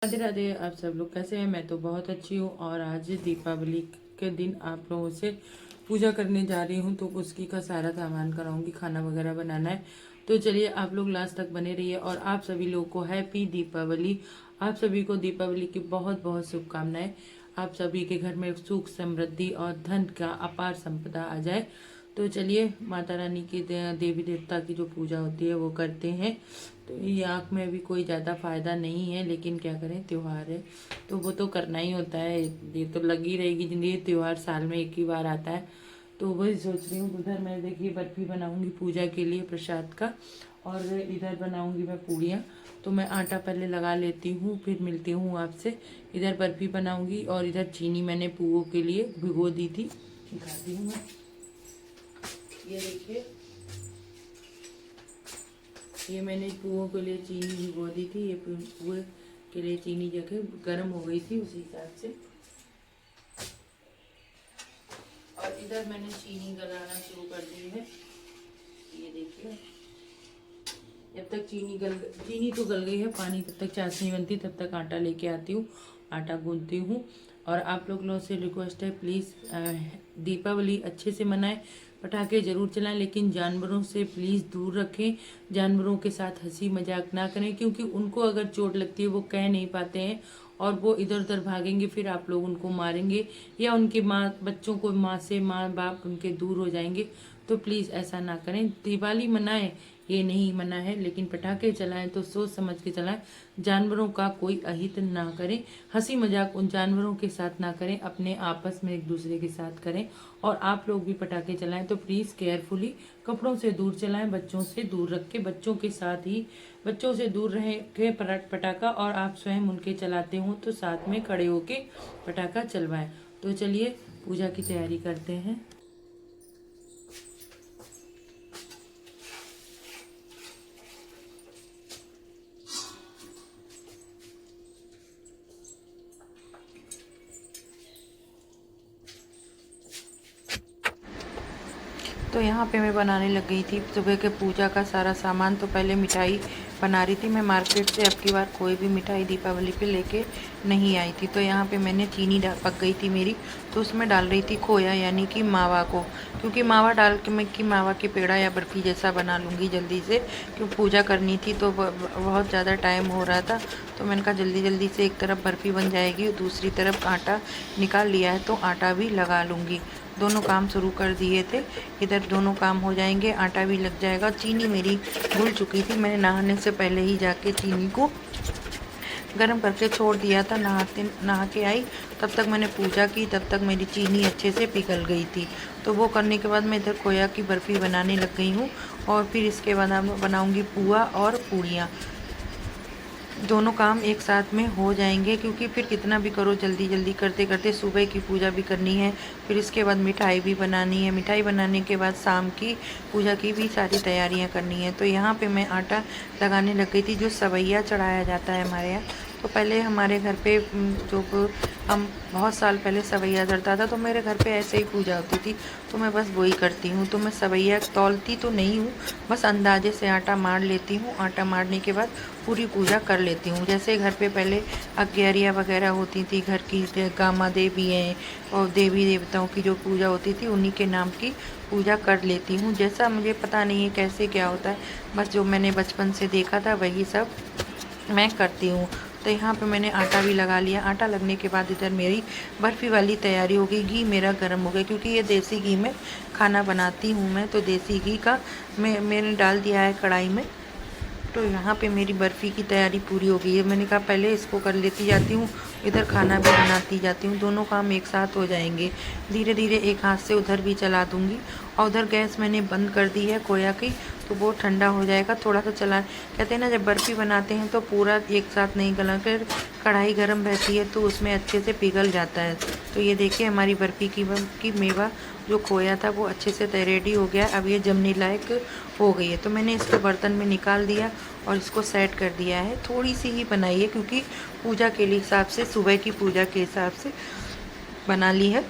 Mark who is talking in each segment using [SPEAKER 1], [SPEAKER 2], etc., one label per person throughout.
[SPEAKER 1] राधे राधे। आप सब लोग कैसे हैं? मैं तो बहुत अच्छी हूँ। और आज दीपावली के दिन आप लोगों से पूजा करने जा रही हूँ, तो उसकी का सारा सामान कराऊंगी, खाना वगैरह बनाना है। तो चलिए आप लोग लास्ट तक बने रहिए। और आप सभी लोगों को हैप्पी दीपावली। आप सभी को दीपावली की बहुत बहुत शुभकामनाएं। आप सभी के घर में सुख समृद्धि और धन का अपार संपदा आ जाए। तो चलिए माता रानी की देवी देवता की जो पूजा होती है वो करते हैं। तो ये आँख में भी कोई ज़्यादा फायदा नहीं है, लेकिन क्या करें, त्योहार है तो वो तो करना ही होता है। ये तो लगी रहेगी जिंदगी, त्योहार साल में एक ही बार आता है। तो वही सोच रही हूँ। उधर मैं देखिए बर्फी बनाऊंगी पूजा के लिए प्रसाद का, और इधर बनाऊंगी मैं पूड़ियाँ। तो मैं आटा पहले लगा लेती हूँ, फिर मिलती हूँ आपसे। इधर बर्फी बनाऊंगी और इधर चीनी मैंने पुओं के लिए भिगो दी थी, दिखाती हूँ मैं। ये देखिए, ये मैंने पुओं के लिए चीनी भिगो दी थी। ये पुए के लिए चीनी जगह गर्म हो गई थी उसी हिसाब से। और इधर मैंने चीनी गलाना शुरू कर दी है। ये देखिए, जब तक चीनी तो गल गई है, पानी तब तक चाशनी बनती, तब तक आटा लेके आती हूँ, आटा गूंथती हूँ। और आप लोगों से रिक्वेस्ट है, प्लीज़ दीपावली अच्छे से मनाएं, पटाखे ज़रूर चलाएं, लेकिन जानवरों से प्लीज़ दूर रखें। जानवरों के साथ हंसी मजाक ना करें, क्योंकि उनको अगर चोट लगती है वो कह नहीं पाते हैं और वो इधर उधर भागेंगे, फिर आप लोग उनको मारेंगे या उनके बच्चों को माँ बाप उनके दूर हो जाएंगे। तो प्लीज़ ऐसा ना करें। दिवाली मनाएं, ये नहीं मना है, लेकिन पटाखे चलाएं तो सोच समझ के चलाएं। जानवरों का कोई अहित ना करें, हंसी मजाक उन जानवरों के साथ ना करें, अपने आपस में एक दूसरे के साथ करें। और आप लोग भी पटाखे चलाएं तो प्लीज़ केयरफुली, कपड़ों से दूर चलाएं, बच्चों से दूर रख के, बच्चों के साथ ही बच्चों से दूर रहे के पटाखा। और आप स्वयं उनके चलाते हो तो साथ में खड़े होके पटाखा चलवाएं। तो चलिए पूजा की तैयारी करते हैं। तो यहाँ पे मैं बनाने लग गई थी सुबह के पूजा का सारा सामान। तो पहले मिठाई बना रही थी मैं मार्केट से, अब की बार कोई भी मिठाई दीपावली पे लेके नहीं आई थी। तो यहाँ पे मैंने चीनी पक गई थी मेरी, तो उसमें डाल रही थी खोया यानी कि मावा को, क्योंकि मावा डाल के मैं कि मावा के पेड़ा या बर्फ़ी जैसा बना लूँगी जल्दी से, क्योंकि पूजा करनी थी तो बहुत ज़्यादा टाइम हो रहा था। तो मैंने कहा जल्दी जल्दी से एक तरफ बर्फ़ी बन जाएगी, दूसरी तरफ आटा निकाल लिया है तो आटा भी लगा लूँगी। दोनों काम शुरू कर दिए थे, इधर दोनों काम हो जाएंगे, आटा भी लग जाएगा। चीनी मेरी घुल चुकी थी, मैंने नहाने से पहले ही जाके चीनी को गर्म करके छोड़ दिया था। नहा के आई तब तक मैंने पूजा की, तब तक मेरी चीनी अच्छे से पिघल गई थी। तो वो करने के बाद मैं इधर खोया की बर्फ़ी बनाने लग गई हूँ। और फिर इसके बाद बनाऊँगी पुआ और पूड़ियाँ। दोनों काम एक साथ में हो जाएंगे, क्योंकि फिर कितना भी करो जल्दी जल्दी करते करते सुबह की पूजा भी करनी है, फिर इसके बाद मिठाई भी बनानी है, मिठाई बनाने के बाद शाम की पूजा की भी सारी तैयारियां करनी है। तो यहाँ पे मैं आटा लगाने लग गई थी, जो सवैया चढ़ाया जाता है हमारे यहाँ। तो पहले हमारे घर पे जो हम बहुत साल पहले सवैया चढ़ता था, तो मेरे घर पे ऐसे ही पूजा होती थी, तो मैं बस वही करती हूँ। तो मैं सवैया तौलती तो नहीं हूँ, बस अंदाजे से आटा मार लेती हूँ। आटा मारने के बाद पूरी पूजा कर लेती हूँ। जैसे घर पे पहले अग्यारियाँ वगैरह होती थी, घर की गामा देवी हैं और देवी देवताओं की जो पूजा होती थी, उन्हीं के नाम की पूजा कर लेती हूँ। जैसा मुझे पता नहीं है कैसे क्या होता है, बस जो मैंने बचपन से देखा था वही सब मैं करती हूँ। तो यहाँ पे मैंने आटा भी लगा लिया। आटा लगने के बाद इधर मेरी बर्फ़ी वाली तैयारी हो गई। घी मेरा गर्म हो गया, क्योंकि ये देसी घी में खाना बनाती हूँ मैं, तो देसी घी का मैंने डाल दिया है कढ़ाई में। तो यहाँ पे मेरी बर्फ़ी की तैयारी पूरी हो गई है। मैंने कहा पहले इसको कर लेती जाती हूँ, इधर खाना भी बनाती जाती हूँ, दोनों काम एक साथ हो जाएंगे। धीरे धीरे एक हाथ से उधर भी चला दूँगी। और उधर गैस मैंने बंद कर दी है खोया की, तो वो ठंडा हो जाएगा। थोड़ा सा चला, कहते हैं ना जब बर्फ़ी बनाते हैं तो पूरा एक साथ नहीं गला, फिर कढ़ाई गर्म रहती है तो उसमें अच्छे से पिघल जाता है। तो ये देखिए हमारी बर्फ़ी की मेवा जो खोया था वो अच्छे से रेडी हो गया। अब ये जमने लायक हो गई है, तो मैंने इसको बर्तन में निकाल दिया और इसको सेट कर दिया है। थोड़ी सी ही बनाई है, क्योंकि पूजा के हिसाब से, सुबह की पूजा के हिसाब से बना ली है।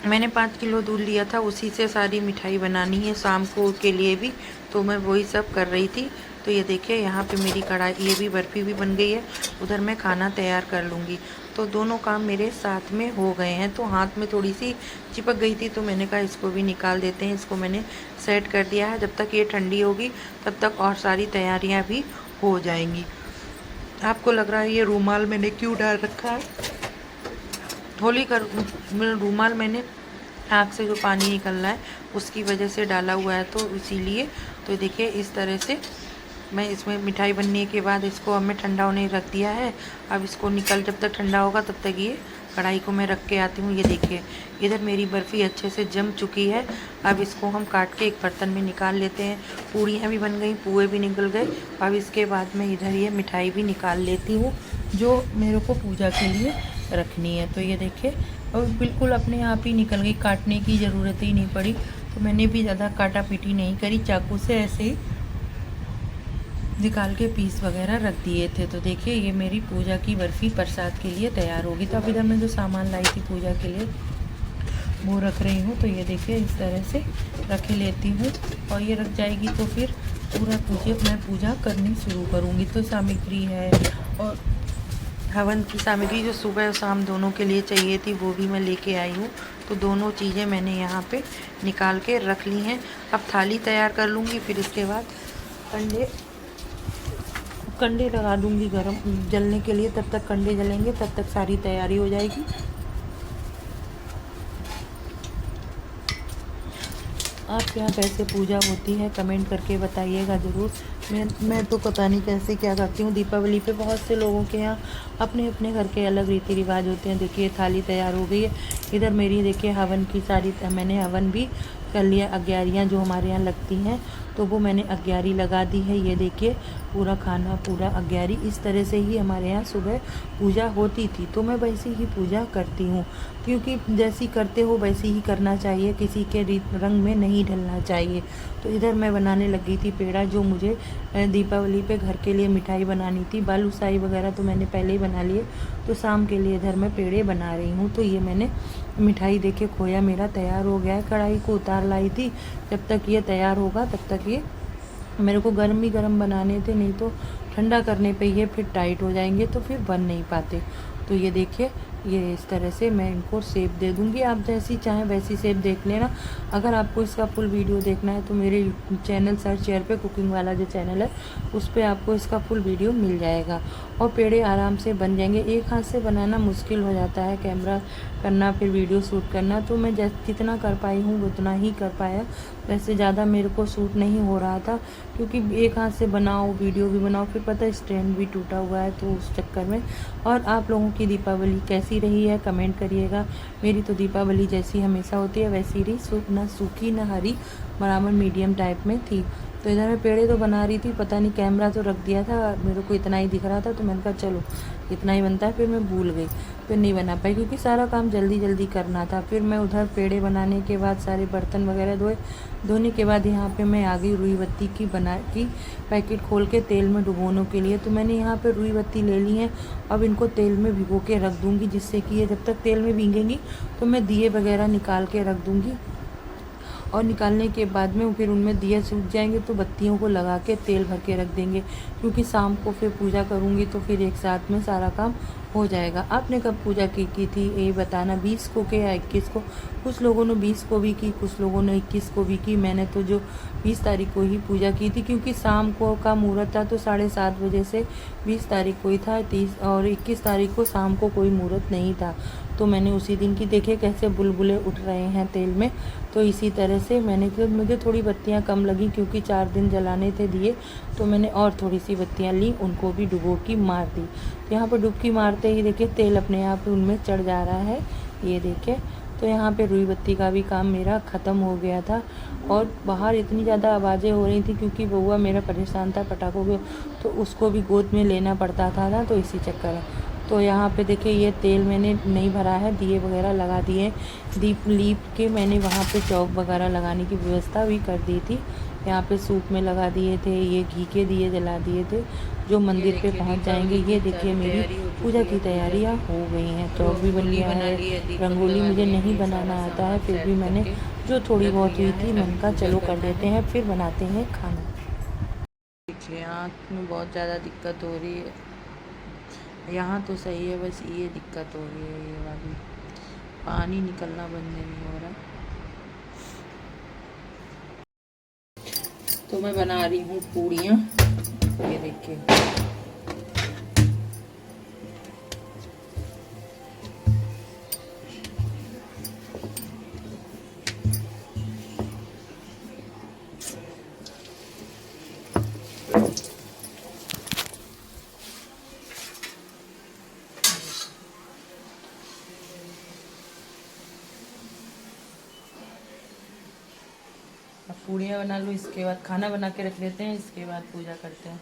[SPEAKER 1] मैंने 5 किलो दूध लिया था, उसी से सारी मिठाई बनानी है शाम को के लिए भी, तो मैं वही सब कर रही थी। तो ये देखिए यहाँ पे मेरी कढ़ाई, ये भी बर्फ़ी भी बन गई है, उधर मैं खाना तैयार कर लूँगी। तो दोनों काम मेरे साथ में हो गए हैं। तो हाथ में थोड़ी सी चिपक गई थी, तो मैंने कहा इसको भी निकाल देते हैं। इसको मैंने सेट कर दिया है। जब तक ये ठंडी होगी तब तक और सारी तैयारियाँ भी हो जाएंगी। आपको लग रहा है ये रूमाल मैंने क्यों डाल रखा है? होली का रूमाल मैंने आँख से जो पानी निकल रहा है उसकी वजह से डाला हुआ है, तो इसीलिए। तो देखिए इस तरह से मैं इसमें मिठाई बनने के बाद इसको अब मैं ठंडा होने रख दिया है। अब इसको जब तक ठंडा होगा तब तक ये कढ़ाई को मैं रख के आती हूँ। ये देखिए इधर मेरी बर्फ़ी अच्छे से जम चुकी है। अब इसको हम काट के एक बर्तन में निकाल लेते हैं। पूड़ियाँ भी बन गई, पुए भी निकल गए। अब इसके बाद मैं इधर ये मिठाई भी निकाल लेती हूँ जो मेरे को पूजा के लिए रखनी है। तो ये देखिए और बिल्कुल अपने आप ही निकल गई, काटने की ज़रूरत ही नहीं पड़ी। तो मैंने भी ज़्यादा काटा पीटी नहीं करी, चाकू से ऐसे ही निकाल के पीस वगैरह रख दिए थे। तो देखिए ये मेरी पूजा की बर्फ़ी प्रसाद के लिए तैयार होगी। तो अब इधर मैं जो सामान लाई थी पूजा के लिए वो रख रही हूँ। तो ये देखिए इस तरह से रख लेती हूँ और ये रख जाएगी तो फिर मैं पूजा करनी शुरू करूँगी। तो सामग्री है और हवन की सामग्री जो सुबह और शाम दोनों के लिए चाहिए थी वो भी मैं लेके आई हूँ। तो दोनों चीज़ें मैंने यहाँ पे निकाल के रख ली हैं। अब थाली तैयार कर लूँगी, फिर इसके बाद कंडे लगा दूँगी गरम जलने के लिए। तब तक कंडे जलेंगे, तब तक सारी तैयारी हो जाएगी। आपके यहाँ कैसे पूजा होती है कमेंट करके बताइएगा ज़रूर। मैं तो पता नहीं कैसे क्या करती हूँ दीपावली पे। बहुत से लोगों के यहाँ अपने अपने घर के अलग रीति रिवाज होते हैं। देखिए थाली तैयार हो गई है। इधर मेरी देखिए हवन की सारी मैंने हवन भी कर लिया। अग्यारियाँ जो हमारे यहाँ लगती हैं तो वो मैंने अग्यारी लगा दी है। ये देखिए पूरा खाना पूरा अग्यारी, इस तरह से ही हमारे यहाँ सुबह पूजा होती थी। तो मैं वैसी ही पूजा करती हूँ, क्योंकि जैसी करते हो वैसी ही करना चाहिए, किसी के रंग में नहीं ढलना चाहिए। तो इधर मैं बनाने लगी थी पेड़ा, जो मुझे दीपावली पे घर के लिए मिठाई बनानी थी। बालूशाही वगैरह तो मैंने पहले ही बना लिए। तो शाम के लिए इधर मैं पेड़े बना रही हूँ। तो ये मैंने मिठाई देखिए खोया मेरा तैयार हो गया है। कढ़ाई को उतार लाई थी। जब तक ये तैयार होगा तब तक ये मेरे को गर्म ही गर्म बनाने थे, नहीं तो ठंडा करने पे ये फिर टाइट हो जाएंगे तो फिर बन नहीं पाते। तो ये देखिए ये इस तरह से मैं इनको शेप दे दूँगी। आप जैसी चाहें वैसी शेप देख लेना। अगर आपको इसका फुल वीडियो देखना है तो मेरे चैनल सर्च शेयर पे कुकिंग वाला जो चैनल है उस पर आपको इसका फुल वीडियो मिल जाएगा। और पेड़े आराम से बन जाएंगे। एक हाथ से बनाना मुश्किल हो जाता है, कैमरा करना फिर वीडियो शूट करना। तो मैं जितना कर पाई हूँ उतना ही कर पाया। वैसे ज़्यादा मेरे को शूट नहीं हो रहा था, क्योंकि एक हाथ से बनाओ वीडियो भी बनाओ, फिर पता है स्टैंड भी टूटा हुआ है, तो उस चक्कर में। और आप लोगों की दीपावली कैसी रही है कमेंट करिएगा। मेरी तो दीपावली जैसी हमेशा होती है वैसी रही, ना सूखी ना हरी, बराबर मीडियम टाइप में थी। तो इधर मैं पेड़े तो बना रही थी, पता नहीं कैमरा तो रख दिया था, मेरे को इतना ही दिख रहा था। तो मैंने कहा चलो इतना ही बनता है, फिर मैं भूल गई, फिर नहीं बना पाई, क्योंकि सारा काम जल्दी जल्दी करना था। फिर मैं उधर पेड़े बनाने के बाद सारे बर्तन वगैरह धोने के बाद यहाँ पे मैं आ गई रुई बत्ती की पैकेट खोल के तेल में डुबोने के लिए। तो मैंने यहाँ पे रुई बत्ती ले ली है। अब इनको तेल में भिगो के रख दूँगी, जिससे कि ये जब तक तेल में भीगेंगी तो मैं दिए वगैरह निकाल के रख दूँगी। और निकालने के बाद में फिर उनमें दिए सूख जाएंगे तो बत्तियों को लगा के तेल भर के रख देंगे, क्योंकि शाम को फिर पूजा करूँगी तो फिर एक साथ में सारा काम हो जाएगा। आपने कब पूजा की थी ये बताना, 20 को के या 21 को? कुछ लोगों ने 20 को भी की, कुछ लोगों ने 21 को भी की। मैंने तो जो 20 तारीख को ही पूजा की थी, क्योंकि शाम को का मुहूर्त था। तो 7:30 बजे से 20 तारीख को ही था। 30 और 21 तारीख को शाम को कोई मुहूर्त नहीं था। तो मैंने उसी दिन की, देखे कैसे बुलबुले उठ रहे हैं तेल में। तो इसी तरह से मुझे थोड़ी बत्तियां कम लगी, क्योंकि 4 दिन जलाने थे दिए। तो मैंने और थोड़ी सी बत्तियां ली, उनको भी डुबोकी मार दी। तो यहाँ पर डुबकी मारते ही देखिए तेल अपने आप उनमें चढ़ जा रहा है, ये देखिए। तो यहाँ पे रुई बत्ती का भी काम मेरा ख़त्म हो गया था। और बाहर इतनी ज़्यादा आवाज़ें हो रही थी, क्योंकि बउआ मेरा परेशान था पटाखों के, तो उसको भी गोद में लेना पड़ता था ना, तो इसी चक्कर है। तो यहाँ पे देखिए ये तेल मैंने नहीं भरा है, दिए वगैरह लगा दिए। दीप लीप के मैंने वहाँ पे चौक वगैरह लगाने की व्यवस्था भी कर दी थी। यहाँ पे सूप में लगा दिए थे, ये घी के दिए जला दिए थे, जो मंदिर पे पहुँच जाएंगे। ये देखिए मेरी पूजा की तैयारियाँ हो गई हैं। चौक भी बन गया है, रंगोली मुझे नहीं बनाना आता है, फिर भी मैंने जो थोड़ी बहुत हुई थी मैंने कहा चलो कर देते हैं, फिर बनाते हैं खाना।
[SPEAKER 2] देखिए यहाँ
[SPEAKER 1] आँख में बहुत ज़्यादा दिक्कत हो रही है। यहाँ तो सही है, बस ये दिक्कत हो रही है, ये वाली पानी निकलना बंद नहीं हो रहा। तो मैं बना रही हूँ पूड़ियाँ, ये देखिए। अब पूड़ियाँ बना लूँ, इसके बाद खाना बना के रख लेते हैं, इसके बाद पूजा करते हैं।